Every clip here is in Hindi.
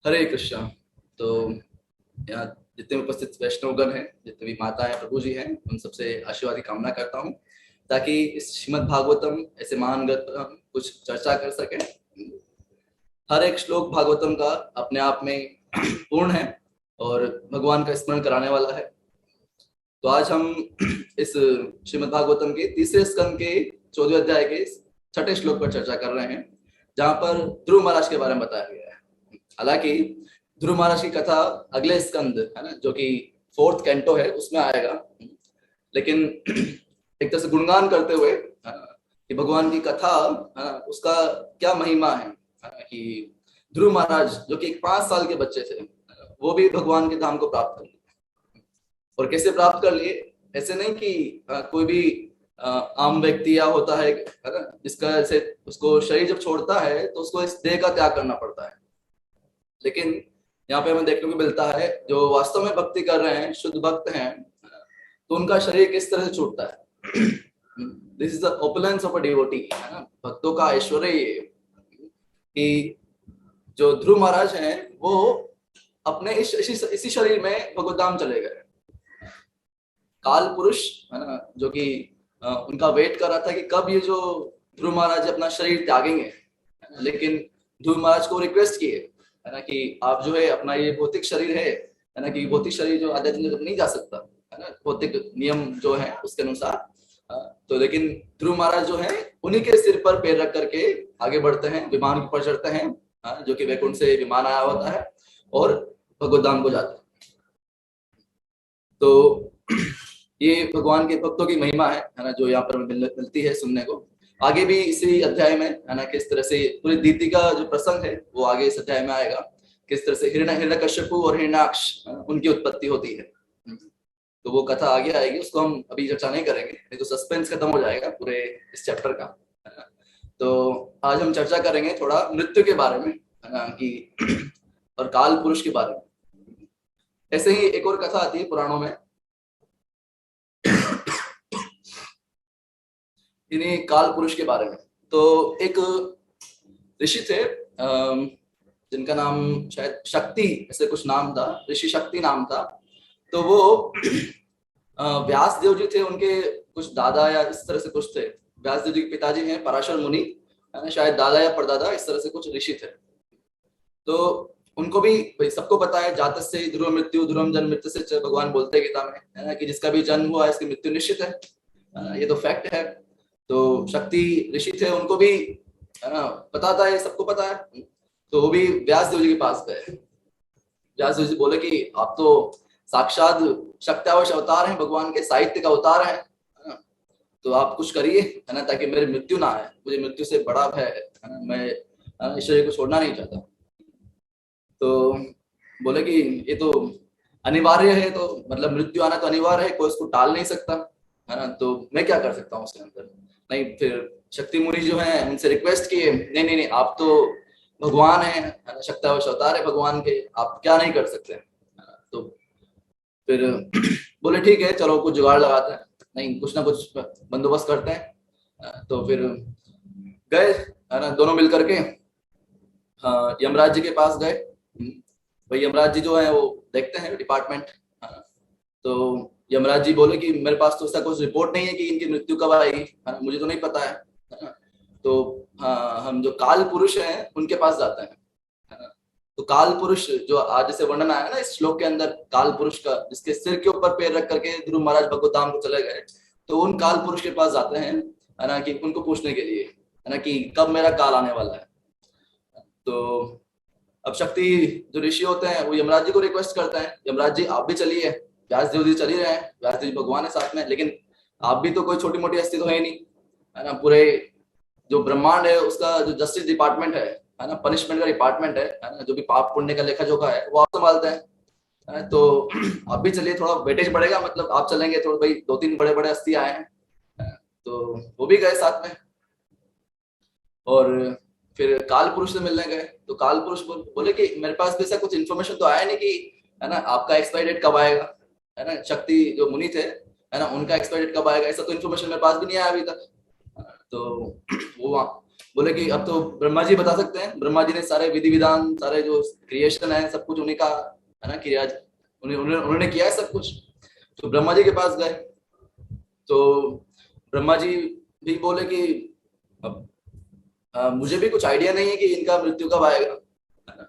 हरे कृष्णा। तो यहाँ जितने भी उपस्थित वैष्णवगण हैं, जितने भी माताएं प्रभु जी हैं, उन सबसे आशीर्वाद की कामना करता हूँ ताकि इस श्रीमद् भागवतम ऐसे महान ग्रंथ पर हम कुछ चर्चा कर सकें। हर एक श्लोक भागवतम का अपने आप में पूर्ण है और भगवान का स्मरण कराने वाला है। तो आज हम इस श्रीमद् भागवतम के तीसरे स्कंद के 14वें अध्याय के छठे श्लोक पर चर्चा कर रहे हैं, जहां पर ध्रुव महाराज के बारे में बताया गया है। हालांकि ध्रुव महाराज की कथा अगले स्कंद है ना, जो कि फोर्थ कैंटो है, उसमें आएगा। लेकिन एक तरह से गुणगान करते हुए कि भगवान की कथा उसका क्या महिमा है, कि ध्रुव महाराज जो कि एक 5 साल के बच्चे थे, वो भी भगवान के धाम को प्राप्त कर लिए। और कैसे प्राप्त कर लिए? ऐसे नहीं कि कोई भी आम व्यक्ति या होता है ना, जिसका ऐसे उसको शरीर जब छोड़ता है तो उसको इस देह का त्याग करना पड़ता है। लेकिन यहाँ पे हमें देखने को मिलता है जो वास्तव में भक्ति कर रहे हैं, शुद्ध भक्त हैं, तो उनका शरीर किस तरह से छूटता है। This is the opulence of a devotee, है ना, भक्तों का ऐश्वर्य ये कि जो ध्रुव महाराज हैं वो अपने इसी शरीर में भगवत धाम चले गए। काल पुरुष, है ना, जो कि उनका वेट कर रहा था कि कब ये जो ध्रुव महाराज अपना शरीर त्यागेंगे। लेकिन ध्रुव महाराज को रिक्वेस्ट किए, है ना, कि आप जो है अपना ये भौतिक शरीर है ना, कि भौतिक शरीर जो आध्यात्मिक जगत नहीं जा सकता, है ना, भौतिक नियम जो है उसके अनुसार। तो लेकिन ध्रुव महाराज जो है उन्हीं के सिर पर पैर रख करके आगे बढ़ते हैं, विमान के ऊपर चढ़ते हैं, जो कि वैकुंठ से विमान आया होता है, और भगवत धाम को जाते हैं। तो ये भगवान के भक्तों की महिमा है ना, जो यहाँ पर मिलती है सुनने को। आगे भी इसी अध्याय में, है ना, किस तरह से पूरी दीति का जो प्रसंग है वो आगे इस अध्याय में आएगा। किस तरह से हिरण्यकश्यपु और हिरण्याक्ष उनकी उत्पत्ति होती है। तो वो कथा आगे आएगी, उसको हम अभी चर्चा नहीं करेंगे, नहीं तो सस्पेंस खत्म हो जाएगा पूरे इस चैप्टर का, है ना। तो आज हम चर्चा करेंगे थोड़ा मृत्यु के बारे में, है ना, कि और काल पुरुष के बारे में। ऐसे ही एक और कथा आती है पुराणों में, इन्हीं काल पुरुष के बारे में। तो एक ऋषि थे, जिनका नाम शायद शक्ति ऐसे कुछ नाम था, ऋषि शक्ति नाम था। तो वो व्यास देव जी थे, उनके कुछ दादा या इस तरह से कुछ थे। व्यास देव जी के पिताजी हैं पराशर मुनि, शायद दादा या परदादा इस तरह से कुछ ऋषि थे। तो उनको भी भाई सबको पता है, जात से ध्रुव मृत्यु ध्रुवम जन्म मृत्यु से भगवान बोलते हैं गीता में, है ना, कि जिसका भी जन्म हुआ इसकी मृत्यु निश्चित है। ये तो फैक्ट है। तो शक्ति ऋषि थे, उनको भी, है ना, पता था, ये सबको पता है। तो वो भी व्यास देव जी के पास गए। व्यास देव जी बोले कि आप तो साक्षात शक्तावश अवतार हैं, भगवान के साहित्य का अवतार है ना, तो आप कुछ करिए, है ना, ताकि मेरी मृत्यु ना आए। मुझे मृत्यु से बड़ा भय है ना, मैं इस शरीर को छोड़ना नहीं चाहता। तो बोले कि ये तो अनिवार्य है, तो मतलब मृत्यु आना तो अनिवार्य है, कोई उसको टाल नहीं सकता, है ना, तो मैं क्या कर सकता हूँ उसके अंदर। नहीं, फिर शक्ति मुनि जो है उनसे रिक्वेस्ट किए, नहीं नहीं नहीं, आप तो भगवान है ना, शक्तावश अवतार है भगवान के, आप क्या नहीं कर सकते, है ना। तो फिर बोले ठीक है, चलो कुछ जुगाड़ लगाते हैं, नहीं कुछ ना कुछ बंदोबस्त करते हैं। तो फिर गए, है ना, दोनों मिल करके यमराज जी के पास गए। भाई यमराज जी जो है वो देखते हैं डिपार्टमेंट। तो यमराज जी बोले कि मेरे पास तो ऐसा कुछ रिपोर्ट नहीं है कि इनकी मृत्यु कब आएगी, है ना, मुझे तो नहीं पता है ना। तो हम जो काल पुरुष हैं उनके पास जाते हैं, है ना। तो काल पुरुष जो आज जैसे वर्णन आया ना इस श्लोक के अंदर, काल पुरुष का जिसके सिर के ऊपर पैर रख करके ध्रुव महाराज भगवत धाम को चले गए, तो उन काल पुरुष के पास जाते हैं, है ना, कि उनको पूछने के लिए, है ना, कि कब मेरा काल आने वाला है। तो अब शक्ति जो ऋषि होते हैं वो यमराज जी को रिक्वेस्ट करते हैं, यमराज जी आप भी चलिए, व्यास देव जी चल ही रहे हैं, व्यास देव जी भगवान है साथ में, लेकिन आप भी तो कोई छोटी मोटी हस्ती तो है नहीं, है ना। पूरे जो ब्रह्मांड है उसका जो जस्टिस डिपार्टमेंट है ना, पनिशमेंट का डिपार्टमेंट है ना, जो भी पाप पुण्य का लेखा जोखा है वो आप संभालते हैं, है ना। तो आप भी चलिए, थोड़ा वेटेज बढ़ेगा, मतलब आप चलेंगे थोड़ा, भाई 2-3 बड़े बड़े हस्ती आए हैं, है ना। तो वो भी गए साथ में, और फिर काल पुरुष से मिलने गए। तो काल पुरुष बोले कि मेरे पास भी ऐसा कुछ इन्फॉर्मेशन तो आया नहीं कि, है ना, आपका एक्सपायरी डेट कब आएगा, है ना। शक्ति जो मुनि थे, है ना, उनका एक्सपायरी डेट कब आएगा, ऐसा तो इन्फॉर्मेशन मेरे पास भी नहीं आया अभी तक। तो वो बोले कि अब तो ब्रह्मा जी बता सकते हैं, ब्रह्मा जी ने सारे विधि विधान, सारे जो क्रिएशन है सब कुछ उन्हीं का है ना, किया, उन्होंने किया है सब कुछ। तो ब्रह्मा जी के पास गए, तो ब्रह्मा जी भी बोले कि अब मुझे भी कुछ आइडिया नहीं है कि इनका मृत्यु कब आएगा, है ना।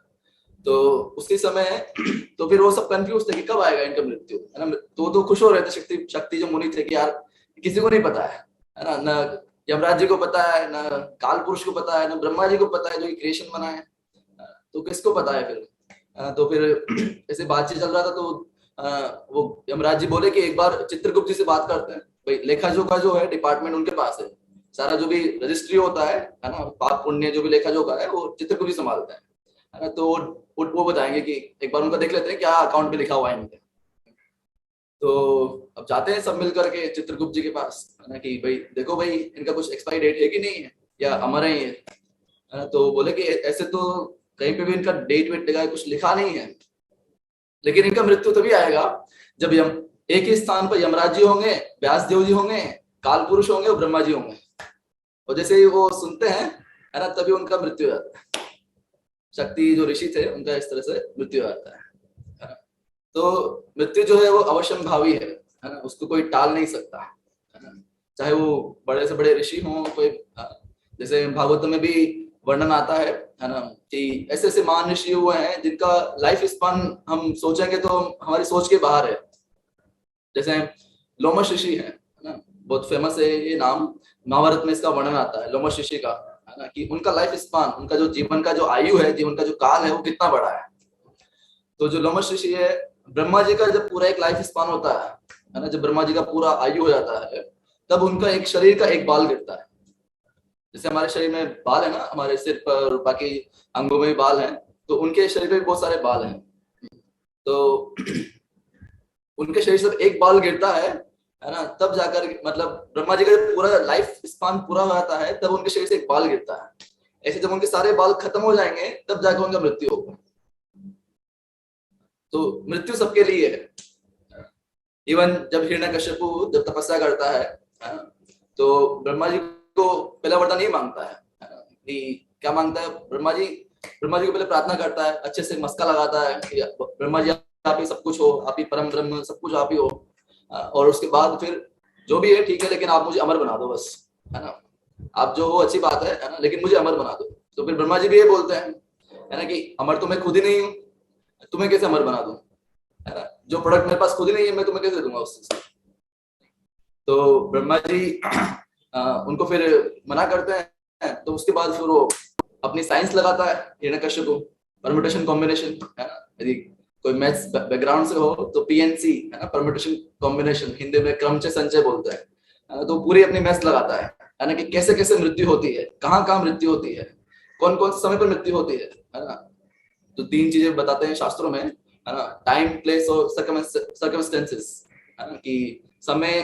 तो उसी समय तो फिर वो सब कंफ्यूज थे कि कब आएगा इनका मृत्यु, है ना। तो खुश हो रहे थे, शक्ति शक्ति जो मुनि थे कि यार किसी को नहीं पता है ना, न यमराज जी को पता है, न काल पुरुष को पता है, न ब्रह्मा जी को पता है जो क्रिएशन बना है, तो किसको पता है फिर। तो फिर ऐसे बातचीत चल रहा था, तो वो यमराज जी बोले कि एक बार चित्रगुप्त जी से बात करते हैं, भाई लेखा जोखा जो है डिपार्टमेंट उनके पास है, सारा जो भी रजिस्ट्री होता है ना, पाप पुण्य जो भी लेखा जोखा है वो चित्रगुप्त जी संभालते हैं, है ना। तो वो बताएंगे कि एक बार उनका देख लेते हैं क्या अकाउंट में लिखा हुआ है इनके। तो अब जाते हैं सब मिल करके चित्रगुप्त जी के पास, है ना, कि भाई देखो भाई इनका कुछ एक्सपायरी डेट है कि नहीं है, या अमर ही है ना। तो बोले कि ऐसे तो कहीं पे भी इनका डेट वेट लगा कुछ लिखा नहीं है, लेकिन इनका मृत्यु तभी आएगा जब एक ही स्थान पर यमराज जी होंगे, व्यास देव जी होंगे, काल पुरुष होंगे और ब्रह्मा जी होंगे, और जैसे ही वो सुनते हैं, है ना, तभी उनका मृत्यु हो जाता है। शक्ति जो ऋषि थे उनका इस तरह से मृत्यु हो जाता है ना। तो मृत्यु जो है वो अवश्यंभावी है ना, उसको कोई टाल नहीं सकता, है ना। चाहे वो बड़े से बड़े ऋषि हों, कोई जैसे भागवत में भी वर्णन आता है ना, कि ऐसे ऐसे महान ऋषि हुए हैं जिनका लाइफ स्पान हम सोचेंगे तो हमारी सोच के बाहर है। जैसे लोमश ऋषि है ना, बहुत फेमस है ये नाम, महाभारत में इसका वर्णन आता है लोमश ऋषि का, है ना, कि उनका लाइफ स्पान, उनका जो जीवन का जो आयु है, जीवन का जो काल है वो कितना बड़ा है। तो जो लोमश ऋषि है, ब्रह्मा जी का जब पूरा एक लाइफ स्पान होता है ना, जब ब्रह्मा जी का पूरा आयु हो जाता है, तब उनका एक शरीर का एक बाल गिरता है। जैसे हमारे शरीर में बाल है ना, हमारे सिर पर बाकी अंगों में भी बाल हैं, तो उनके शरीर में भी बहुत सारे बाल हैं। तो उनके शरीर से एक बाल गिरता है ना, तब जाकर मतलब ब्रह्मा जी का जब पूरा लाइफ स्पान पूरा हो जाता है, तब उनके शरीर से एक बाल गिरता है। ऐसे जब उनके सारे बाल खत्म हो जाएंगे तब जाकर उनका मृत्यु होगा। तो मृत्यु सबके लिए है। इवन जब हिरण्यकश्यपु जब तपस्या करता है ना, तो ब्रह्मा जी को पहला वरदान ये मांगता है ना, कि क्या मांगता है ब्रह्मा जी को पहले प्रार्थना करता है, अच्छे से मस्का लगाता है कि ब्रह्मा जी आप ही सब कुछ हो, आप ही परम ब्रह्म, सब कुछ आप ही हो, और उसके बाद फिर जो भी है ठीक है, लेकिन आप मुझे अमर बना दो बस, है ना। आप जो हो अच्छी बात है ना, लेकिन मुझे अमर बना दो। तो फिर ब्रह्मा जी भी ये बोलते हैं, है ना, कि अमर तो मैं खुद ही नहीं हूँ, तुम्हें कैसे अमर बना दूं, है ना। जो प्रोडक्ट मेरे पास खुद ही नहीं है मैं तुम्हें कैसे दूंगा उस चीज। तो ब्रह्मा जी उनको फिर मना करते हैं। तो उसके बाद फिर वो अपनी साइंस लगाता है हिरण्यकश्यप को, परम्यूटेशन कॉम्बिनेशन, है ना। यदि कोई मैथ्स बैकग्राउंड से हो तो पीएनसी, है ना, परम्यूटेशन कॉम्बिनेशन, हिंदी में क्रमचय संचय बोलते हैं, तो पूरी अपनी मैथ्स लगाता है ना, कि कैसे कैसे मृत्यु होती है, कहाँ कहाँ मृत्यु होती है, कौन कौन से समय पर मृत्यु होती है ना। तो तीन चीजें बताते हैं शास्त्रों में, है ना, टाइम, प्लेस और सर्कमस्टेंसेस, है ना, कि समय,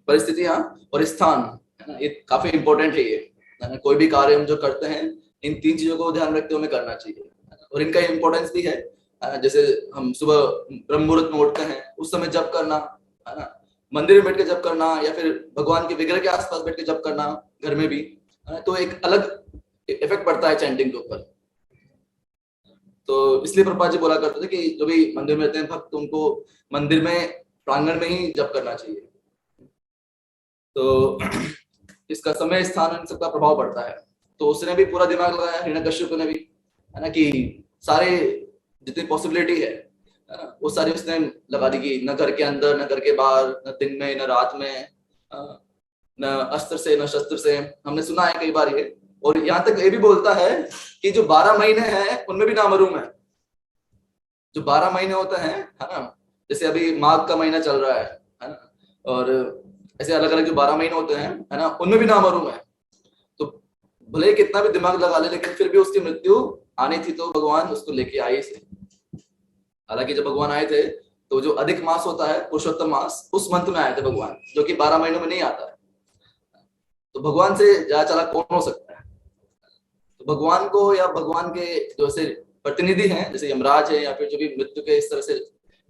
परिस्थितियां और स्थान, है ना, ये काफी इंपॉर्टेंट है ये, है ना। कोई भी कार्य हम जो करते हैं इन तीन चीजों को ध्यान रखते हुए हमें करना चाहिए, है ना? और इनका इंपॉर्टेंस भी है, जैसे हम सुबह ब्रह्म मुहूर्त में उठते हैं उस समय जप करना, है ना, मंदिर में बैठ के जप करना, या फिर भगवान के विग्रह के आसपास बैठ के जप करना, घर में भी, है ना, तो एक अलग इफेक्ट पड़ता है चैंटिंग के ऊपर। तो इसलिए प्रभुपाद जी बोला करते थे कि जो भी मंदिर में रहते हैं भक्त, उनको मंदिर में प्रांगण में ही जप करना चाहिए। तो इसका समय, स्थान, इन सबका प्रभाव पड़ता है। तो उसने भी पूरा दिमाग लगाया, हिरण्यकश्यप ने भी, है ना, कि सारे जितनी पॉसिबिलिटी है ना, वो सारी उसने लगा दी कि न घर के अंदर, न घर के बाहर, न दिन में, न रात में, न अस्त्र से, न शस्त्र से। हमने सुना है कई बार ये, और यहाँ तक ये भी बोलता है कि जो 12 महीने हैं उनमें भी नामरूम है। जो 12 महीने होते हैं, है ना, जैसे अभी माघ का महीना चल रहा है ना, और ऐसे अलग अलग जो 12 महीने होते हैं, है ना, उनमें भी नामरूम है। तो भले ही कितना भी दिमाग लगा ले, लेकिन फिर भी उसकी मृत्यु आनी थी, तो भगवान उसको लेके आए थे। हालांकि जब भगवान आए थे तो जो अधिक मास होता है, पुरुषोत्तम मास, उस मंथ में आए थे भगवान, जो कि 12 महीनों में नहीं आता है। तो भगवान से ज्यादा चालाक कौन हो सकता है। तो भगवान को, या भगवान के जो से प्रतिनिधि हैं, जैसे यमराज है, या फिर जो भी मृत्यु के इस तरह से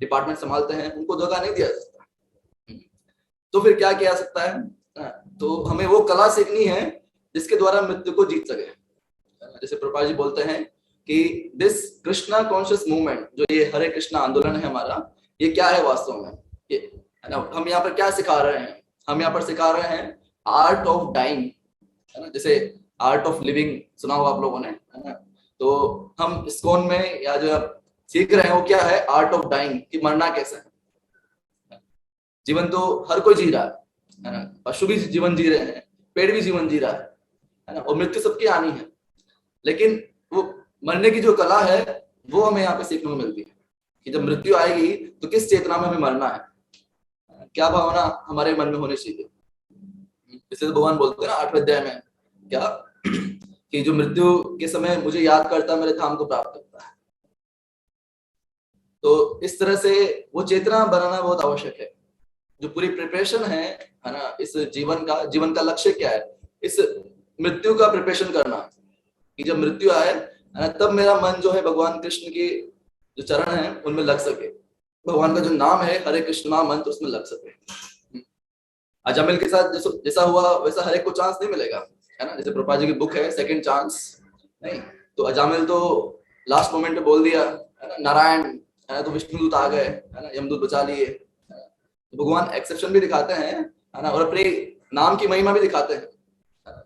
डिपार्टमेंट संभालते हैं, उनको धोखा नहीं दिया सकता। तो फिर क्या किया सकता है। तो हमें वो कला सीखनी है जिसके द्वारा मृत्यु को जीत सके। जैसे प्रभुपाद जी बोलते हैं कि दिस कृष्णा कॉन्शियस मूवमेंट, जो ये हरे कृष्णा आंदोलन है हमारा, ये क्या है वास्तव में, ये है ना, हम यहाँ पर क्या सिखा रहे हैं? हम यहाँ पर सिखा रहे हैं आर्ट ऑफ डाइंग, है ना, जैसे आर्ट ऑफ लिविंग सुना हो आप लोगों ने, है ना। तो हम इस्कॉन में या जो आप सीख रहे हैं वो क्या है? आर्ट ऑफ डाइंग, कि मरना कैसे है। जीवन तो हर कोई जी रहा है ना, पशु भी जीवन जी रहे हैं, पेड़ भी जीवन जी रहा है ना, और मृत्यु सबकी आनी है। लेकिन वो मरने की जो कला है वो हमें यहाँ पे सीखने को मिलती है कि जब मृत्यु आएगी तो किस चेतना में हमें मरना है, क्या भावना हमारे मन में होनी चाहिए। जैसे तो भगवान बोलते हैं ना 8वें अध्याय में क्या, कि जो मृत्यु के समय मुझे याद करता मेरे धाम को प्राप्त करता है। तो इस तरह से वो चेतना बनाना बहुत आवश्यक है। जो पूरी प्रिपरेशन है ना, इस जीवन का लक्ष्य क्या है? इस मृत्यु का प्रिपरेशन करना, कि जब मृत्यु आए तब मेरा मन जो है भगवान कृष्ण की जो चरण है उनमें लग सके, भगवान का जो नाम है हरे कृष्ण महामंत्र उसमें लग सके। अजामिल के साथ जैसा हुआ वैसा हर एक को चांस नहीं मिलेगा, है ना। जैसे प्रभुपाद जी की बुक है सेकंड चांस, नहीं तो अजामिल तो लास्ट मोमेंट पे बोल दिया, है ना, नारायण, है ना, तो विष्णुदूत आ गए, है ना, यमदूत बचा लिए। तो भगवान एक्सेप्शन भी दिखाते हैं, है ना, और अपने नाम की महिमा भी दिखाते हैं,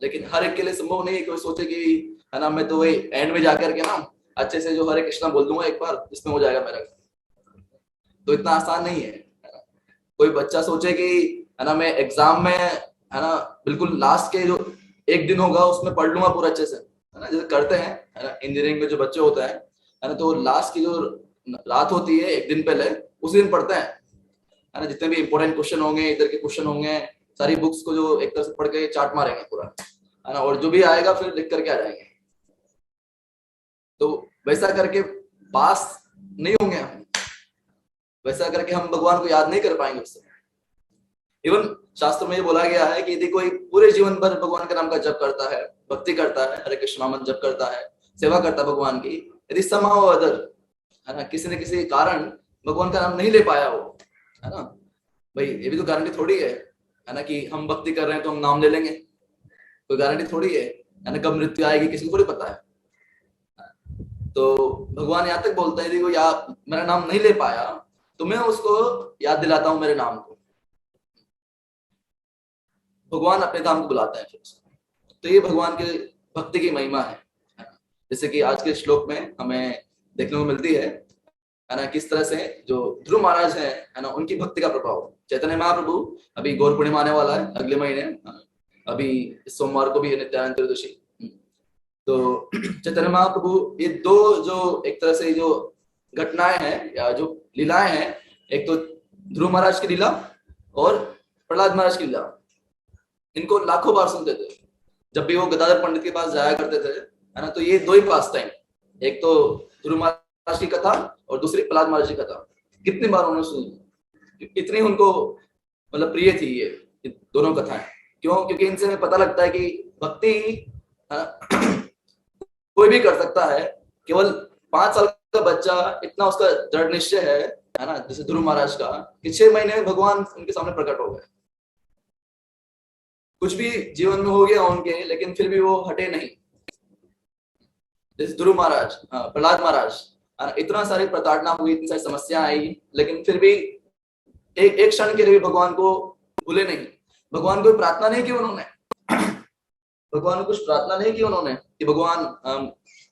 लेकिन हर एक के लिए संभव नहीं है कि वो सोचे कि, है ना, मैं तो वही एंड में जाकर के ना अच्छे से जो हरे कृष्णा बोल दूंगा एक बार, इसमें हो जाएगा मेरा। तो इतना आसान नहीं है, है ना। कोई बच्चा सोचे कि, है ना, मैं एग्जाम में, है ना, बिल्कुल लास्ट के जो एक दिन होगा उसमें पढ़ लूंगा पूरा अच्छे से, है ना, जैसे करते हैं, है ना, इंजीनियरिंग में जो बच्चे होते हैं, है ना, तो लास्ट की जो रात होती है एक दिन पहले उस दिन पढ़ते हैं, है ना, जितने भी इंपॉर्टेंट क्वेश्चन होंगे, इधर के क्वेश्चन होंगे, सारी बुक्स को जो एक तरह से पढ़ के चाट मारेंगे पूरा, है ना, और जो भी आएगा फिर लिख करके आ जाएंगे। तो वैसा करके पास नहीं होंगे हम, वैसा करके हम भगवान को याद नहीं कर पाएंगे उससे। इवन शास्त्र में ये बोला गया है कि यदि कोई पूरे जीवन भर भगवान के नाम का जप करता है, भक्ति करता है, हरे कृष्ण नाम जप करता है, सेवा करता है भगवान की, यदि somehow or other, है ना, किसी न किसी कारण भगवान का नाम नहीं ले पाया हो, है ना, भाई ये भी तो गारंटी थोड़ी है ना, कि हम भक्ति कर रहे हैं तो हम नाम ले लेंगे, कोई गारंटी थोड़ी है ना, कब मृत्यु आएगी किसी को थोड़ी पता है। तो भगवान यहाँ तक बोलता है, यदि वो याद मेरा नाम नहीं ले पाया तो मैं उसको याद दिलाता हूँ मेरे नाम को, भगवान अपने धाम को बुलाते हैं फिर। तो ये भगवान के भक्ति की महिमा है, जैसे कि आज के श्लोक में हमें देखने को मिलती है ना, किस तरह से जो ध्रुव महाराज है ना, उनकी भक्ति का प्रभाव। चैतन्य महाप्रभु, अभी गौर पूर्णिमा आने वाला है अगले महीने, अभी इस सोमवार को भी है नित्यानंद त्रयोदशी। तो चैतन्य महाप्रभु ये दो जो एक तरह से जो घटनाएं हैं या जो लीलाएं हैं, एक तो ध्रुव महाराज की लीला और प्रहलाद महाराज की लीला, इनको लाखों बार सुनते थे जब भी वो गदाधर पंडित के पास जाया करते थे, है ना। तो ये दो ही पास टाइम, एक तो ध्रुव महाराज की कथा और दूसरी प्रहलाद महाराज की कथा, कितनी बार उन्होंने सुनी, इतनी उनको मतलब प्रिय थी ये दोनों कथाएं। क्यों? क्योंकि इनसे हमें पता लगता है कि भक्ति कोई भी कर सकता है, केवल 5 साल का बच्चा इतना उसका दृढ़ निश्चय है ना, जैसे ध्रुव महाराज का, कि 6 महीने में भगवान उनके सामने प्रकट हो गए। कुछ भी जीवन में हो गया उनके, लेकिन फिर भी वो हटे नहीं। जैसे ध्रुव महाराज, प्रहलाद महाराज, इतना सारी प्रताड़ना हुई, इतनी सारी समस्या आई, लेकिन फिर भी एक क्षण के लिए भी भगवान को भूले नहीं। भगवान को प्रार्थना नहीं की उन्होंने, भगवान को कुछ प्रार्थना नहीं की उन्होंने कि भगवान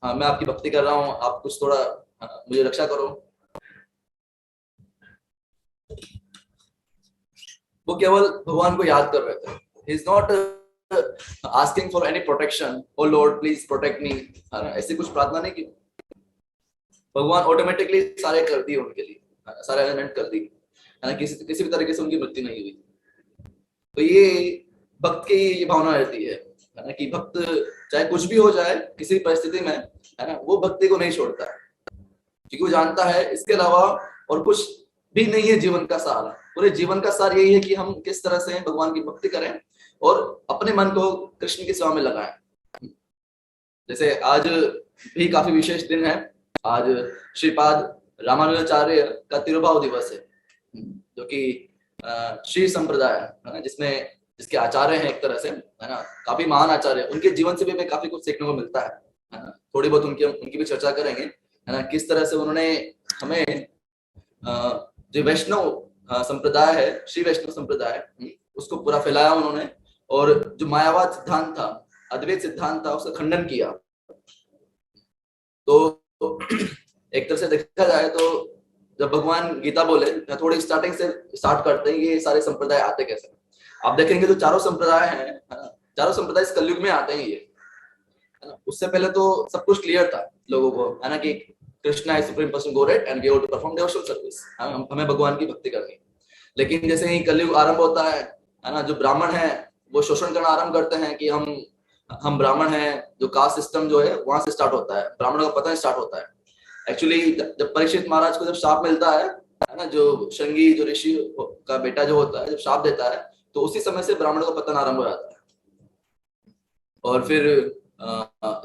मैं आपकी भक्ति कर रहा हूँ, आप कुछ थोड़ा मुझे रक्षा करो। वो केवल भगवान को याद कर रहे थे। He is not asking for any protection, O lord please protect me, ऐसी कुछ प्रार्थना नहीं की। भगवान ऑटोमेटिकली सारे कर दिए उनके लिए, सारे एलिमेंट कर दी, है ना, किसी भी तरीके से उनकी मृत्यु नहीं हुई। तो ये भक्त की ये भावना रहती है ना, कि भक्त चाहे कुछ भी हो जाए किसी परिस्थिति में, है ना, वो भक्ति को नहीं छोड़ता है, क्योंकि वो जानता है इसके अलावा और कुछ भी नहीं है जीवन का सार। पूरे जीवन का सार यही है कि हम किस तरह से भगवान की भक्ति करें और अपने मन को कृष्ण की सेवा में लगाएं। जैसे आज भी काफी विशेष दिन है, आज श्रीपाद रामानुजाचार्य का तिरुभाव दिवस है, जो कि श्री संप्रदाय है, जिसमें जिसके आचार्य हैं एक तरह से, है ना, काफी महान आचार्य, उनके जीवन से भी हमें काफी कुछ सीखने को मिलता है ना। थोड़ी बहुत उनकी उनकी भी चर्चा करेंगे, है ना, किस तरह से उन्होंने हमें जो वैष्णव संप्रदाय है, श्री वैष्णव संप्रदाय, उसको पूरा फैलाया उन्होंने, और जो मायावाद सिद्धांत था, अद्वैत सिद्धांत था, उसका खंडन किया। तो एक तरह से देखा जाए तो जब भगवान गीता बोले, थोड़ी स्टार्टिंग से स्टार्ट करते हैं, ये सारे संप्रदाय आते कैसे। आप देखेंगे तो चारों संप्रदाय हैं, है ना, चारों संप्रदाय इस कलयुग में आते हैं ये, है ना। उससे पहले तो सब कुछ क्लियर था लोगों को, है ना, कि Krishna is supreme person god and we have to perform devotional service, हमें भगवान की भक्ति करनी। लेकिन जैसे ही कलयुग आरंभ होता है ना, जो ब्राह्मण है वो शोषण करना आरंभ करते हैं कि हम ब्राह्मण हैं, जो कास्ट सिस्टम जो है वहां से स्टार्ट होता है, ब्राह्मणों का पतन स्टार्ट होता है। एक्चुअली जब परीक्षित महाराज को जब शाप मिलता है ना, जो शंगी जो ऋषि का बेटा जो होता है, जब शाप देता है, तो उसी समय से ब्राह्मणों का पतन आरंभ हो जाता है। और फिर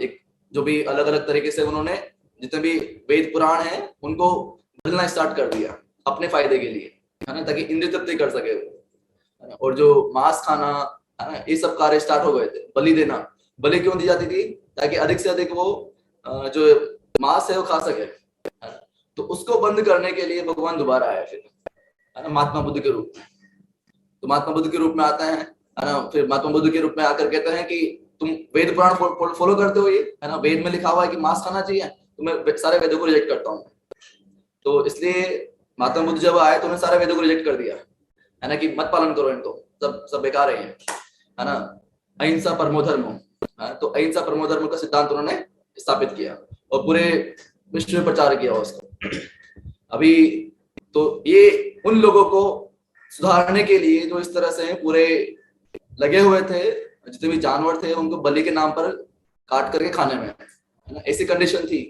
एक जो भी अलग अलग तरीके से उन्होंने जितने भी वेद पुराण हैं उनको बदलना स्टार्ट कर दिया अपने फायदे के लिए, है ना, ताकि इंद्रिय तृप्ति कर सके वो। और जो मांस खाना, है ना, ये सब कार्य स्टार्ट हो गए थे। बलि देना, बलि क्यों दी जाती थी? ताकि अधिक से अधिक वो जो मांस है वो खा सके, है ना। तो उसको बंद करने के लिए भगवान दोबारा आए फिर, है ना, महात्मा बुद्ध के रूप में। तो महात्मा बुद्ध के रूप में आता है ना, फिर महात्मा बुद्ध के रूप में आकर कहते हैं कि तुम वेद पुराण फॉलो करते हो, ये है ना, वेद में लिखा हुआ है कि मांस खाना चाहिए, तो मैं सारे वेदों को रिजेक्ट करता हूँ। तो इसलिए महात्मा बुद्ध जब आए तो उन्होंने सारे वेदों को रिजेक्ट कर दिया, है ना, कि मत पालन करो इनको, सब बेकार है, है ना, अहिंसा परमो धर्मो। तो अहिंसा परमो धर्म का सिद्धांत उन्होंने स्थापित किया और पूरे विश्व में प्रचार किया उसका। अभी तो ये उन लोगों को सुधारने के लिए जो इस तरह से पूरे लगे हुए थे, जितने भी जानवर थे उनको बलि के नाम पर काट करके खाने में, है ना, ऐसी कंडीशन थी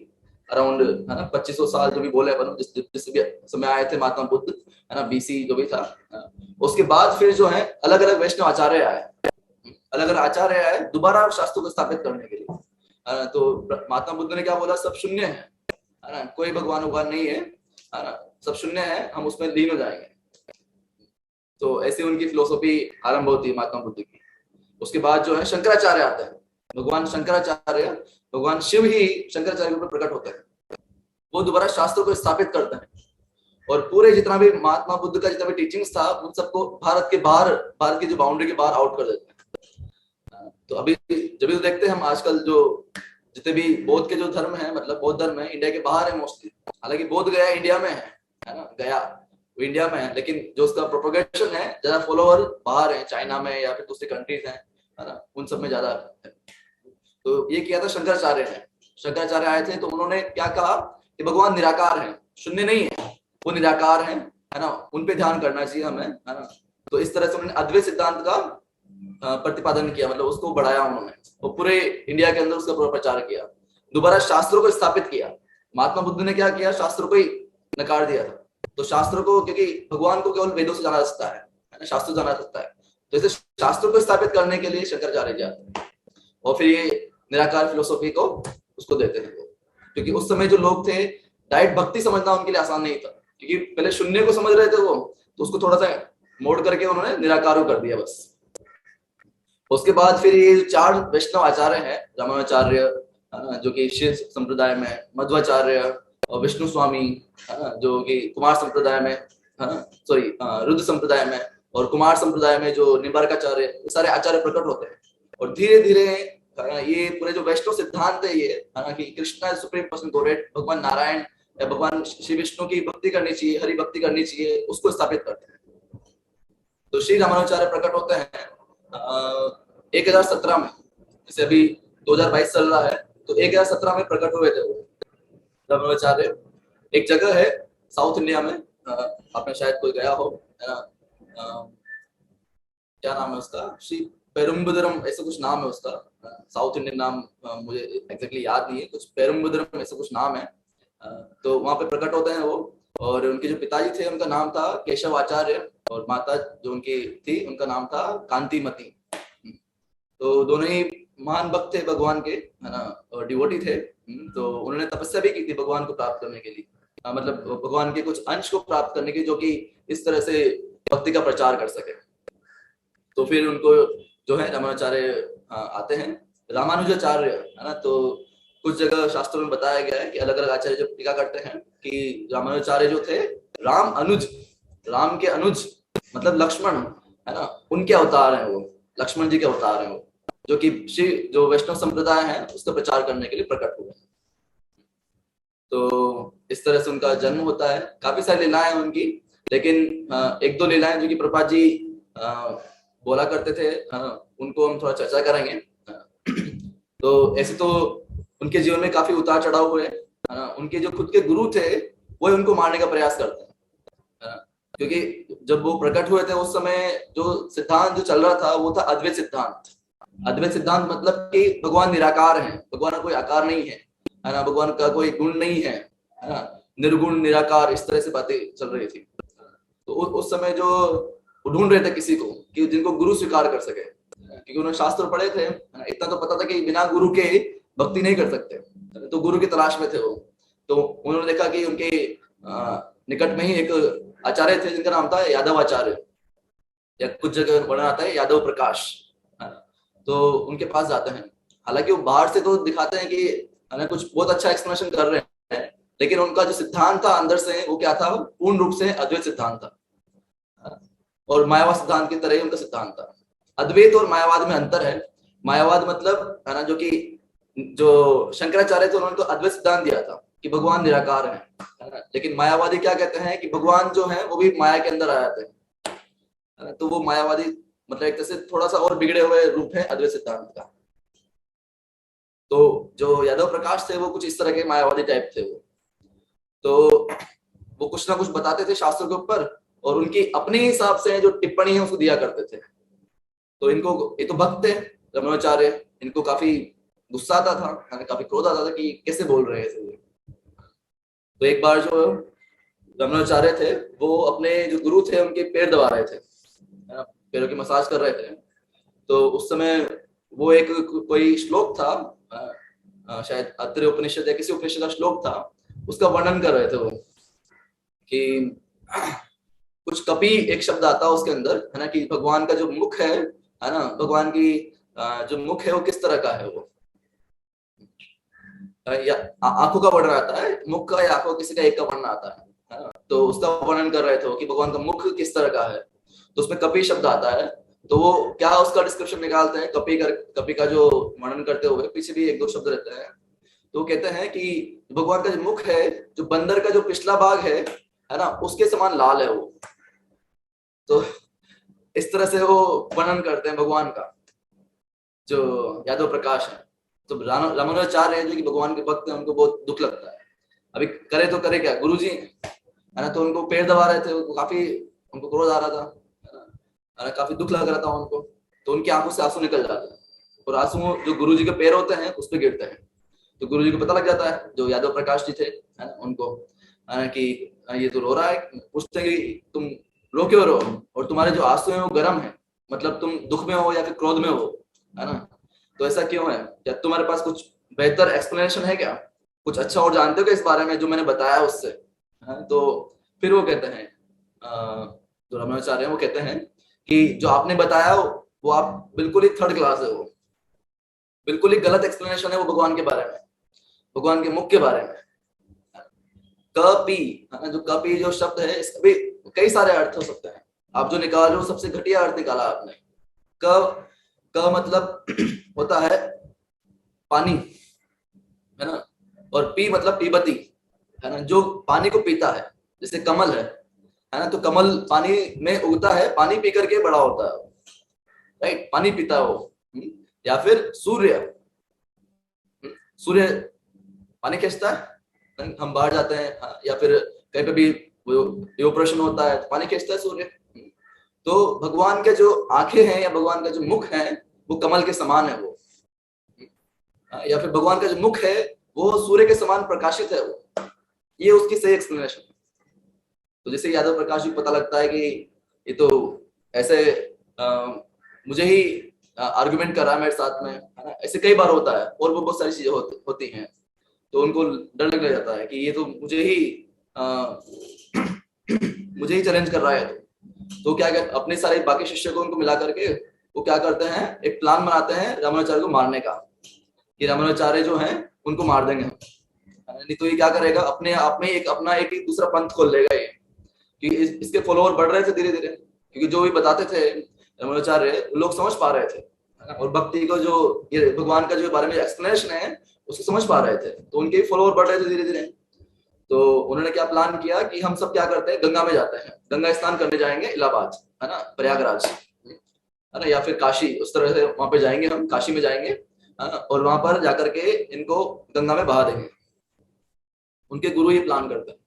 अराउंड, है ना, 2500 साल जो भी बोले अपन, जिस भी समय आए थे महात्मा बुद्ध, है ना, बीसी जो भी था। उसके बाद फिर जो है अलग अलग वैष्णव आचार्य आए, अलग अलग आचार्य आए दोबारा शास्त्रों को स्थापित करने के लिए। तो महात्मा बुद्ध ने क्या बोला? सब शून्य है ना, कोई भगवान भगवान नहीं है ना, सब शून्य है, हम उसमें लीन हो जाएंगे। तो ऐसी उनकी फिलोसॉफी आरंभ होती है महात्मा बुद्ध की। उसके बाद जो है शंकराचार्य आते हैं, भगवान शंकराचार्य, भगवान शिव ही शंकराचार्य के ऊपर प्रकट होते हैं। वो दोबारा शास्त्रों को स्थापित करते हैं और पूरे जितना भी महात्मा बुद्ध का जितना भी टीचिंग्स था उन सबको भारत के बाहर, भारत की जो बाउंड्री के बाहर आउट कर देते हैं। तो अभी जब भी देखते हैं हम आजकल जो जितने भी बौद्ध के जो धर्म है, मतलब बौद्ध धर्म है इंडिया के बाहर है मोस्टली। हालांकि बौद्ध गया इंडिया में है ना, गया वो इंडिया में है, लेकिन जो उसका प्रोपोगेशन है, ज्यादा फॉलोअर बाहर है, चाइना में या फिर दूसरी कंट्रीज है ना, उन सब में ज्यादा है। तो ये किया था शंकराचार्य ने। शंकराचार्य आए थे तो उन्होंने क्या कहा कि भगवान निराकार है, शून्य नहीं है, वो निराकार है ना, उन पे ध्यान करना चाहिए हमें, है ना। तो इस तरह से उन्होंने अद्वैत सिद्धांत का प्रतिपादन किया, मतलब उसको बढ़ाया उन्होंने और पूरे इंडिया के अंदर उसका पूरा प्रचार किया। दोबारा शास्त्रों को स्थापित किया। महात्मा बुद्ध ने क्या किया? शास्त्रों को ही नकार दिया था। तो शास्त्रों को, क्योंकि भगवान को केवल वेदों से जाना सकता है ना, शास्त्र जाना सकता है, तो इसे शास्त्रों को स्थापित करने के लिए शंकराचार्य जी आते हैं और फिर ये निराकार फिलोसॉफी को उसको देते हैं। क्योंकि उस समय जो लोग थे, डायरेक्ट भक्ति समझना उनके लिए आसान नहीं था, क्योंकि पहले शून्य को समझ रहे थे वो, तो उसको थोड़ा सा मोड़ करके उन्होंने निराकार कर दिया बस। उसके बाद फिर ये चार वैष्णव आचार्य हैं, रामानुजाचार्य जो कि शिव संप्रदाय में, मध्वाचार्य और विष्णु स्वामी, जो कि कुमार संप्रदाय में, सॉरी रुद्र संप्रदाय में, और कुमार संप्रदाय में जो निम्बार्काचार्य, ये सारे आचार्य प्रकट होते हैं। और धीरे धीरे ये पूरे जो वैष्णव सिद्धांत है ये, कि कृष्णा सुप्रीम पर्सन गॉड, भगवान नारायण या भगवान श्री विष्णु की भक्ति करनी चाहिए, हरि भक्ति करनी चाहिए, उसको स्थापित करते हैं। तो श्री रामानुजाचार्य प्रकट होते हैं 1017 में, जैसे अभी 2022 चल रहा है, तो 1017 में प्रकट हुए थे वो रामानुजाचार्य। एक जगह है साउथ इंडिया में, आपने शायद कोई गया हो, है ना, क्या नाम है उसका? श्री पेरुम्बदुरम ऐसा कुछ नाम है उसका, साउथ इंडियन नाम मुझे एग्जैक्टली याद नहीं है, कुछ पेरुम्बदुरम ऐसा कुछ नाम है। तो वहां पे प्रकट होते हैं वो, और उनके जो पिताजी थे उनका नाम था केशव आचार्य, और माता जो उनकी थी उनका नाम था कांतिमती। तो दोनों ही महान भक्त थे भगवान के, है ना, और डिवोटी थे। तो उन्होंने तपस्या भी की थी भगवान को प्राप्त करने के लिए, मतलब भगवान के कुछ अंश को प्राप्त करने की, जो कि इस तरह से भक्ति का प्रचार कर सके। तो फिर उनको जो है रामानुजाचार्य आते हैं, रामानुजाचार्य, है ना। तो कुछ जगह शास्त्रों में बताया गया है कि अलग अलग आचार्य जब टीका करते हैं कि रामानुजाचार्य जो थे राम अनुज, राम के अनुज मतलब लक्ष्मण, है ना, उनके अवतार हैं वो, लक्ष्मण जी के अवतार हैं वो, जो कि श्री जो वैष्णव संप्रदाय है उसका प्रचार करने के लिए प्रकट हुए। तो इस तरह से उनका जन्म होता है। काफी सारी लीलाएं हैं उनकी, लेकिन एक दो लीलाएं जो कि प्रभुपाद जी बोला करते थे, उनको हम थोड़ा चर्चा करेंगे। तो ऐसे तो उनके जीवन में काफी उतार चढ़ाव हुए। उनके जो खुद के गुरु थे वो उनको मारने का प्रयास करते हैं, क्योंकि जब वो प्रकट हुए थे उस समय जो सिद्धांत जो चल रहा था वो था अद्वैत सिद्धांत। अद्वैत सिद्धांत मतलब कि भगवान निराकार है, भगवान का कोई आकार नहीं है ना, भगवान का कोई गुण नहीं है ना, निर्गुण निराकार, इस तरह से बातें चल रही थी। तो उस समय जो ढूंढ रहे थे किसी को कि जिनको गुरु स्वीकार कर सके, क्योंकि उन्होंने शास्त्र पढ़े थे, इतना तो पता था कि बिना गुरु के भक्ति नहीं कर सकते, तो गुरु की तलाश में थे वो। तो उन्होंने देखा कि उनके निकट में ही एक आचार्य थे जिनका नाम था यादव आचार्य, या कुछ जगह वर्णन आता है यादव प्रकाश, तो उनके पास जाते हैं। हालांकि वो बाहर से तो दिखाते हैं कि कुछ बहुत अच्छा एक्सप्लेनेशन कर रहे हैं, लेकिन उनका जो सिद्धांत था अंदर से वो क्या था, पूर्ण रूप से अद्वैत सिद्धांत था, और मायावाद सिद्धांत की तरह ही उनका सिद्धांत था। अद्वैत और मायावाद में अंतर है। मायावाद मतलब है ना, जो कि जो शंकराचार्य थे उन्होंने तो अद्वैत सिद्धांत दिया था कि भगवान निराकार है ना, लेकिन मायावादी क्या कहते हैं कि भगवान जो है वो भी माया के अंदर आ जाते हैं। तो वो मायावादी मतलब एक तरह से थोड़ा सा और बिगड़े हुए रूप है अद्वैत सिद्धांत का। तो जो यादव प्रकाश थे वो कुछ इस तरह के मायावादी टाइप थे वो। तो वो कुछ ना कुछ बताते थे शास्त्रों के ऊपर, और उनकी अपने हिसाब से जो टिप्पणी है उसको दिया करते थे। तो इनको, ये तो भक्त थे रमणाचार्य, इनको काफी गुस्सा आता था, काफी क्रोध आता था कि कैसे बोल रहे हैं। तो एक बार जो रमणाचार्य थे वो अपने जो गुरु थे उनके पैर दबा रहे थे, पैरों की मसाज कर रहे थे। तो उस समय वो एक कोई श्लोक था, शायद अत्रि उपनिषद या किसी उपनिषद का श्लोक था, उसका वर्णन कर रहे थे वो कि कुछ कपि एक शब्द आता है उसके अंदर, है ना, कि भगवान का जो मुख है ना, भगवान की जो मुख है वो किस तरह का है वो, या आंखों का वर्णन आता है, मुख का या आंखों किसी का एक का वर्णन आता है ना। तो उसका वर्णन कर रहे थे कि भगवान का मुख किस तरह का है। तो उसमें कपि शब्द आता है, तो वो क्या उसका डिस्क्रिप्शन निकालते हैं, कपि का जो वर्णन करते हुए पीछे भी एक दो शब्द रहते हैं। तो कहते हैं कि भगवान का जो मुख है, जो बंदर का जो पिछला भाग है ना, उसके समान लाल है वो। तो इस तरह से वो वर्णन करते हैं भगवान का, जो यादव प्रकाश है। तो रामानुजाचार्य है जो कि भगवान के भक्त हैं, उनको बहुत दुख लगता है। अभी करे तो करे क्या, गुरुजी है ना, तो उनको पैर दबा रहे थे, काफी उनको क्रोध आ रहा था, है ना, काफी दुख लग रहा था उनको। तो उनकी आंखों से आंसू निकल जाते हैं, और आंसू जो गुरुजी के पैर होते हैं उस पर गिरते हैं। तो गुरुजी को पता लग जाता है, जो यादव प्रकाश जी थे, है ना, उनको, है ना, कि ये तो रो रहा है। पूछते हैं कि तुम रो क्यों रो, और तुम्हारे जो आंसू हैं वो गर्म है, मतलब तुम दुख में हो या फिर क्रोध में हो, है ना, तो ऐसा क्यों है, क्या तुम्हारे पास कुछ बेहतर एक्सप्लेनेशन है क्या, कुछ अच्छा और जानते हो क्या इस बारे में जो मैंने बताया उससे, है? तो फिर वो कहते हैं, जो रमणाचार्य हैं वो कहते हैं कि जो आपने बताया वो आप बिल्कुल ही थर्ड क्लास है, वो बिल्कुल ही गलत एक्सप्लेनेशन है वो भगवान के बारे में, भगवान के मुख के बारे में। कपि, जो कपि जो शब्द है इसका भी कई सारे अर्थ हो सकते हैं। आप जो निकाल हो सबसे घटिया अर्थ निकाला आपने। क मतलब होता है पानी, है ना, और पी मतलब पीबती, है ना, जो पानी को पीता है, जैसे कमल है ना, तो कमल पानी में उगता है, पानी पी करके बड़ा होता है, राइट, पानी पीता है वो। या फिर सूर्य, सूर्य पानी खींचता है, हम बाहर जाते हैं, या फिर कहीं पे भी इवोपोरेशन होता है तो पानी खींचता है सूर्य। तो भगवान के जो आंखें हैं या भगवान का जो मुख है वो कमल के समान है वो, या फिर भगवान का जो मुख है वो सूर्य के समान प्रकाशित है वो, ये उसकी सही एक्सप्लेनेशन है। तो जैसे यादव प्रकाश जी पता लगता है कि ये तो ऐसे मुझे ही आर्गुमेंट कर रहा है मेरे साथ में, है ना, ऐसे कई बार होता है, और वो बहुत सारी चीजें होती हैं। तो उनको डर लगने लग जाता है कि ये तो मुझे ही मुझे ही चैलेंज कर रहा है। तो क्या अपने सारे बाकी शिष्य को उनको मिला करके वो क्या करते हैं, एक प्लान बनाते हैं रामानुजाचार्य को मारने का, कि रामानुजाचार्य जो है उनको मार देंगे हम। नहीं तो ये क्या करेगा, अपने आप में एक अपना एक दूसरा पंथ खोल लेगा ये, कि इसके फॉलोअर बढ़ रहे थे धीरे धीरे, क्योंकि जो भी बताते थे रामानुजाचार्य लोग समझ पा रहे थे, और भक्ति को जो ये भगवान का जो बारे में एक्सप्लेनेशन है उसको समझ पा रहे थे, तो उनके फॉलोअर बढ़ रहे थे धीरे धीरे। तो उन्होंने क्या प्लान किया कि हम सब क्या करते हैं, गंगा में जाते हैं, गंगा स्नान करने जाएंगे इलाहाबाद, है ना, प्रयागराज, है ना, या फिर काशी, उस तरह से वहां पे जाएंगे, हम काशी में जाएंगे, और वहां पर जाकर के इनको गंगा में बहा देंगे। उनके गुरु ये प्लान करते हैं,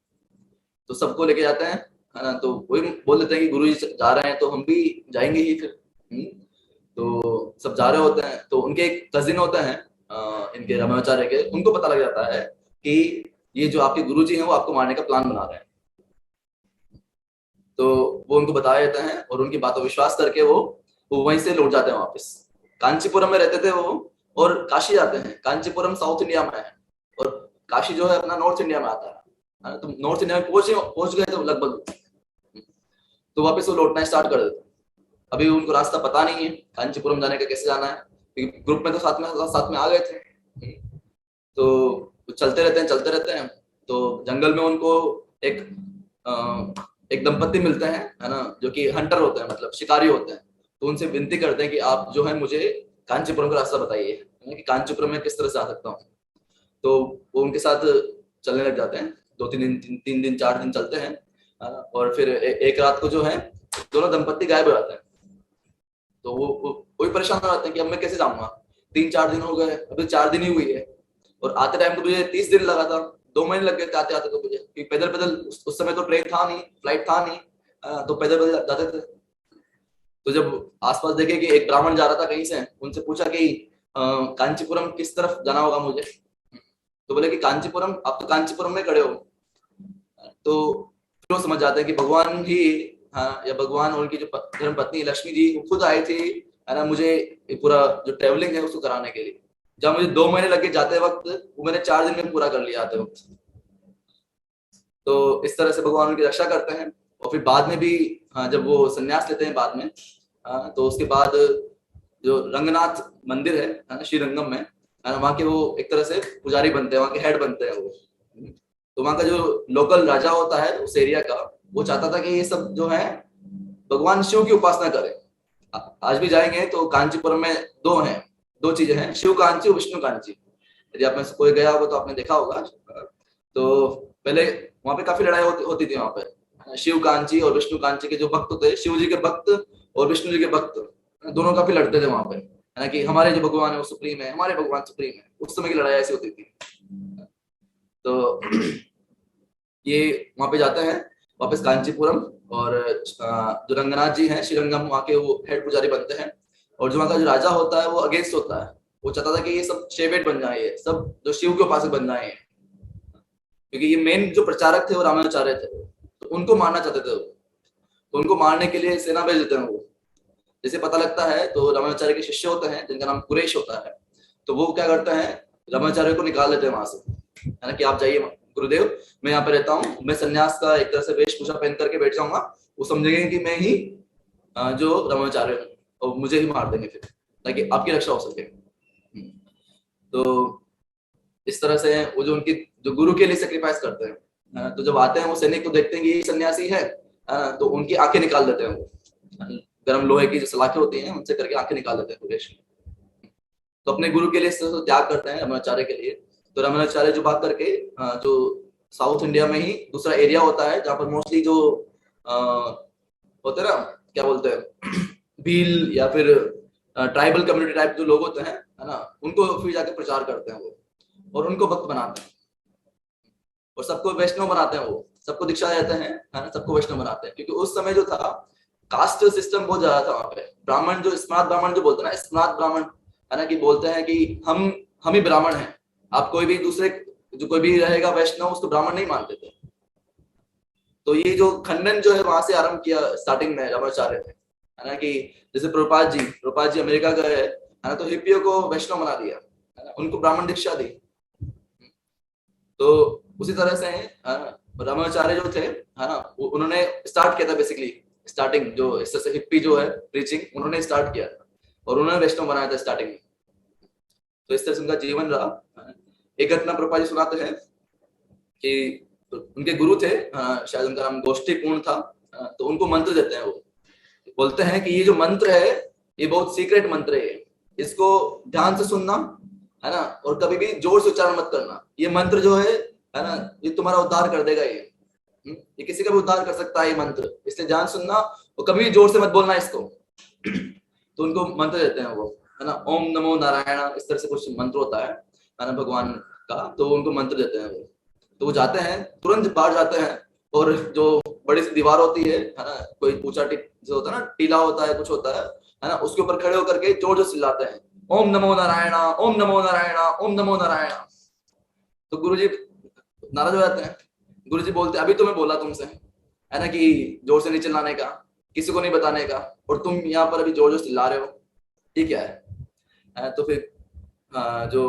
तो सबको लेके जाते हैं, है ना, तो वही बोल देते हैं कि गुरु जी जा रहे हैं तो हम भी जाएंगे ही फिर। तो सब जा रहे होते हैं, तो उनके एक कजिन होते हैं इनके रामानुजाचार्य के, उनको पता लग जाता है कि ये जो आपके गुरु जी हैं वो आपको मारने का प्लान बना रहे हैं। तो वो उनको बता देते हैं, और उनकी बातों विश्वास करके वो वहीं से लौट जाते हैं वापस। कांचीपुरम में रहते थे वो, और काशी जाते हैं। कांचीपुरम साउथ इंडिया में है, और काशी जो है अपना नॉर्थ इंडिया में आता है, तो नॉर्थ इंडिया में पहुंच गए थे लगभग, तो वापस वो लौटना स्टार्ट कर देते हैं। अभी उनको रास्ता पता नहीं है कांचीपुरम जाने का, कैसे जाना है, क्योंकि ग्रुप में तो साथ में आ गए थे। तो चलते रहते हैं। तो जंगल में उनको एक एक दंपत्ति मिलते हैं, है ना, जो कि हंटर होते हैं, मतलब शिकारी होते हैं। तो उनसे विनती करते हैं कि आप जो है मुझे कांचीपुरम का रास्ता बताइए, कि कांचीपुरम में किस तरह से आ सकता हूँ। तो वो उनके साथ चलने लग जाते हैं, 2-3 दिन 4 दिन चलते हैं, और फिर एक रात को जो है दोनों दंपत्ति गायब हो जाते हैं। तो वो परेशान हो जाते हैं कि अब मैं कैसे जाऊंगा, 3-4 दिन हो गए, अभी 4 दिन ही हुई है, और आते टाइम तो मुझे 30 दिन लगा था, 2 महीने लग गए थे आते आते। तो मुझे क्योंकि पैदल पैदल उस समय तो ट्रेन था नहीं, फ्लाइट था नहीं, तो पैदल पैदल जाते थे। तो जब आसपास देखे कि एक ब्राह्मण जा रहा था कहीं से, उनसे पूछा कि कांचीपुरम किस तरफ जाना होगा मुझे, तो बोले कि कांचीपुरम, आप तो कांचीपुरम में खड़े हो। तो फिर वो समझ जाते हैं कि भगवान ही, हाँ, या भगवान और उनकी जो धर्म पत्नी लक्ष्मी जी खुद आई थी, है ना, मुझे पूरा जो ट्रेवलिंग है उसको कराने के लिए। जब मुझे 2 महीने लगे जाते वक्त, वो मैंने 4 दिन में पूरा कर लिया आते वक्त। तो इस तरह से भगवान उनकी रक्षा करते हैं। और फिर बाद में भी, हाँ, जब वो संन्यास लेते हैं बाद में, हाँ, तो उसके बाद जो रंगनाथ मंदिर है ना, श्रीरंगम में, वहाँ के वो एक तरह से पुजारी बनते हैं, वहाँ के हेड बनते हैं वो। तो वहाँ का जो लोकल राजा होता है उस एरिया का, वो चाहता था कि ये सब जो है भगवान शिव की उपासना करें। आज भी जाएंगे तो कांचीपुरम में दो चीजें हैं, शिव कांची और विष्णु कांची। यदि आप में से कोई गया होगा तो आपने देखा होगा। तो पहले वहां पे काफी लड़ाई होती थी वहां पे, शिव कांची और विष्णु कांची के जो भक्त होते, शिव जी के भक्त और विष्णु जी के भक्त, दोनों काफी लड़ते थे वहां पे, है ना, कि हमारे जो भगवान है वो सुप्रीम है, हमारे भगवान सुप्रीम है। उस समय की लड़ाई ऐसी होती थी। तो ये वहां पे जाते हैं वापस कांचीपुरम, और जो रंगनाथ जी हैं श्रीरंगम, वहाँ के वो हेड पुजारी बनते हैं। और जो वहाँ का जो राजा होता है वो अगेंस्ट होता है, वो चाहता था कि ये सब शेवेट बन जाए, ये सब जो शिव के उपासक बन जाए, क्योंकि ये मेन जो प्रचारक थे वो रामानुजाचार्य थे, तो उनको मारना चाहते थे वो। तो उनको मारने के लिए सेना भेज देते हैं वो। जैसे पता लगता है तो रामानुजाचार्य के शिष्य होते हैं जिनका नाम कुरेश होता है, तो वो क्या करते हैं, रामानुजाचार्य को निकाल देते हैं वहां से, है ना, कि आप जाइए गुरुदेव, मैं यहाँ पे रहता हूँ, मैं सन्यास का एक तरह से वेशभूषा पहन करके बैठ जाऊंगा, वो समझेंगे कि मैं ही जो रामानुजाचार्य हूँ, और मुझे ही मार देंगे फिर, ताकि आपकी रक्षा हो सके। तो इस तरह से वो जो उनकी जो गुरु के लिए सेक्रीफाइस करते हैं, तो जब आते हैं वो सैनिक को देखते हैं कि ये सन्यासी है, तो उनकी आंखें निकाल देते हैं वो, गर्म लोहे की जो सलाखें होती हैं उनसे करके आंखें निकाल देते हैं कुरेश। तो अपने गुरु के लिए त्याग करते हैं रामानुजाचार्य के लिए। तो रामानुजाचार्य जो बात करके जो साउथ इंडिया में ही दूसरा एरिया होता है जहाँ पर मोस्टली जो होते हैं ना, क्या बोलते हैं, भील या फिर ट्राइबल कम्युनिटी टाइप जो लोग होते हैं, है ना, उनको फिर जाके प्रचार करते हैं वो, और उनको भक्त बनाते हैं, और सबको वैष्णव बनाते हैं वो, सबको दीक्षा देते हैं, है ना, सबको वैष्णव बनाते हैं। क्योंकि उस समय जो था कास्ट सिस्टम बहुत ज्यादा था वहाँ पे। ब्राह्मण जो स्मार्ट ब्राह्मण जो बोलते हैं ना, स्मार्ट ब्राह्मण, है ना, कि बोलते हैं कि हम ही ब्राह्मण हैं, आप कोई भी दूसरे जो कोई भी रहेगा वैष्णव उसको ब्राह्मण नहीं मानते थे। तो ये जो खंडन जो है वहां से आरंभ किया स्टार्टिंग में रामाचार्य ने, है ना, कि जैसे प्रभुपाद जी अमेरिका गए, है ना, तो हिप्पियों को वैष्णव बना दिया, है ना, उनको ब्राह्मण दीक्षा दी। तो उसी तरह से रामाचार्य जो थे, है ना, उन्होंने स्टार्ट किया था बेसिकली स्टार्टिंग जो इस तरह से हिप्पी जो है प्रीचिंग उन्होंने स्टार्ट किया था और उन्होंने वैष्णव बनाया था स्टार्टिंग में। तो इस तरह से उनका जीवन रहा। एक घटना प्रभुपाद जी सुनाते हैं कि उनके गुरु थे, शायद उनका नाम गोष्ठी पूर्ण था, तो उनको मंत्र देते हैं। वो बोलते हैं कि ये जो मंत्र है ये बहुत सीक्रेट मंत्र है, इसको ध्यान से सुनना है ना, और कभी भी जोर से उच्चारण मत करना। ये मंत्र जो है ना, ये तुम्हारा उद्धार कर देगा। ये किसी का भी उद्धार कर सकता है ये मंत्र, इसलिए ध्यान सुनना और कभी भी जोर से मत बोलना इसको। तो उनको मंत्र देते हैं वो, है ना, ओम नमो नारायण, इस तरह से कुछ मंत्र होता है ना भगवान का, तो उनको मंत्र देते हैं वो। तो वो जाते हैं, तुरंत बाहर जाते हैं, और जो बड़ी सी दीवार होती है ना, कोई ऊंचा जो होता है ना, टीला होता है, कुछ होता है ना, उसके ऊपर खड़े होकर के जोर जोर चिल्लाते हैं, ओम नमो नारायण, ओम नमो नारायण, ओम नमो नारायण। तो गुरुजी नाराज हो जाते हैं। गुरुजी बोलते हैं, अभी तुम्हें बोला तुमसे, है ना, कि जोर से नहीं चिल्लाने का, किसी को नहीं बताने का, और तुम यहाँ पर अभी जोर जोर चिल्ला रहे हो, ये क्या है? तो फिर जो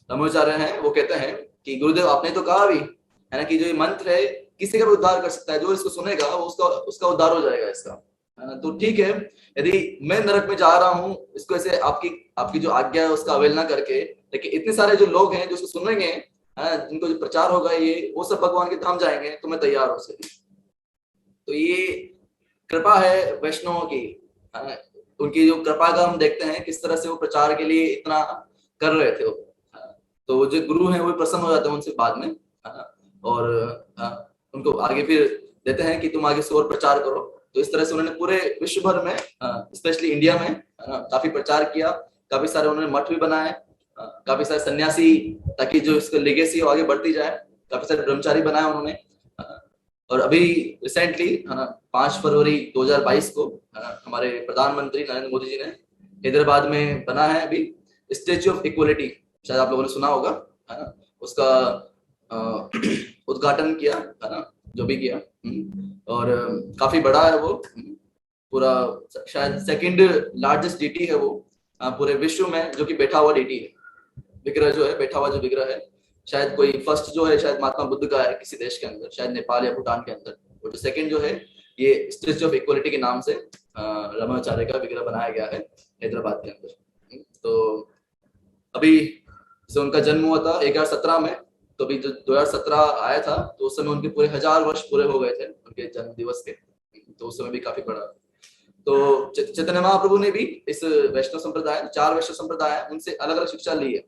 ब्रह्मचार्य हैं वो कहते हैं कि गुरुदेव आपने तो कहा अभी, है ना, कि जो ये मंत्र है किसी का भी उद्धार कर सकता है, जो इसको सुनेगा वो उसका उद्धार हो जाएगा इसका, है ना। तो ठीक है, यदि मैं नरक में जा रहा हूँ, इसको ऐसे आपकी जो आज्ञा है उसका अवहेलना करके, लेकिन इतने सारे जो लोग हैं जो इसको सुनेंगे, जिनको जो प्रचार होगा ये, वो सब भगवान के धाम जाएंगे, तो मैं तैयार हूँ उसके लिए। तो ये कृपा है वैष्णवों की, उनकी जो कृपा का हम देखते हैं किस तरह से वो प्रचार के लिए इतना कर रहे थे वो। तो जो गुरु हैं वो प्रसन्न हो जाते हैं उनसे बाद में, और उनको आगे फिर देते हैं कि तुम आगे से और प्रचार करो। तो इस तरह से उन्होंने पूरे विश्व भर में, स्पेशली इंडिया में, काफी प्रचार किया, काफी सारे उन्होंने मठ भी बनाए, काफी सारे सन्यासी, ताकि जो इसका लेगेसी वो आगे बढ़ती जाए, काफी सारे ब्रह्मचारी बनाए उन्होंने। और अभी रिसेंटली 5 फरवरी 2022 को हमारे प्रधानमंत्री नरेंद्र मोदी जी ने हैदराबाद में बना है अभी स्टैच्यू ऑफ इक्वलिटी, शायद आप लोगों ने सुना होगा, है ना, उसका उद्घाटन किया, है ना, जो भी किया। और काफी बड़ा है वो, पूरा शायद सेकंड लार्जेस्ट डीटी है वो पूरे विश्व में, जो कि बैठा हुआ डीटी है, विग्रह जो है, बैठा हुआ जो विग्रह है। शायद कोई फर्स्ट जो है शायद महात्मा बुद्ध का है किसी देश के अंदर, शायद नेपाल या भूटान के अंदर, और जो सेकंड जो है ये स्टैच्यू ऑफ इक्वलिटी के नाम से रमाचार्य का विग्रह बनाया गया है हैदराबाद के अंदर। तो अभी जैसे उनका जन्म हुआ था 2017 में, तो अभी जो 2017 आया था तो उस समय उनके पूरे 1000 वर्ष पूरे हो गए थे उनके जन्म दिवस के, तो उस समय भी काफी बड़ा। तो चैतन्य महाप्रभु ने भी इस वैष्णव संप्रदाय, 4 वैष्णव संप्रदाय है, उनसे अलग अलग शिक्षा ली है।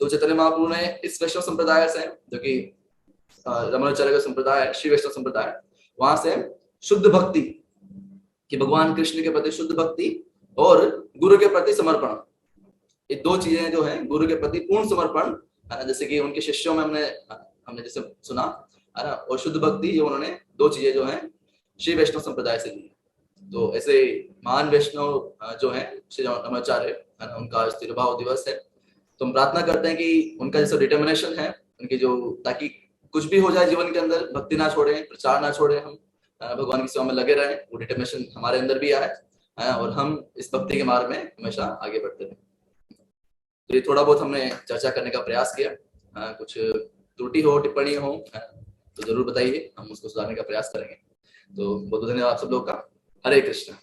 तो चैतन्य महाप्रभु ने इस वैष्णव संप्रदाय से, जो कि रमणाचार्य का संप्रदाय है, श्री वैष्णव संप्रदाय, वहां से शुद्ध भक्ति कि भगवान कृष्ण के प्रति शुद्ध भक्ति और गुरु के प्रति समर्पण, ये 2 चीजें जो है, गुरु के प्रति पूर्ण समर्पण, जैसे कि उनके शिष्यों में हमने जैसे सुना, है ना, और शुद्ध भक्ति, ये उन्होंने 2 चीजें जो है श्री वैष्णव संप्रदाय से ली। तो ऐसे महान वैष्णव जो है श्री रमणाचार्य, है ना, उनका तिरुभाव दिवस है। तो हम प्रार्थना करते हैं कि उनका जैसा डिटर्मिनेशन है उनकी, जो ताकि कुछ भी हो जाए जीवन के अंदर, भक्ति ना छोड़े, प्रचार ना छोड़े, हम भगवान की सेवा में लगे रहें, वो डिटर्मिनेशन हमारे अंदर भी आए, और हम इस भक्ति के मार्ग में हमेशा आगे बढ़ते रहें। तो ये थोड़ा बहुत हमने चर्चा करने का प्रयास किया। कुछ त्रुटि हो, टिप्पणी हो, तो जरूर बताइए, हम उसको सुधारने का प्रयास करेंगे। तो बहुत धन्यवाद आप सब लोग का। हरे कृष्ण।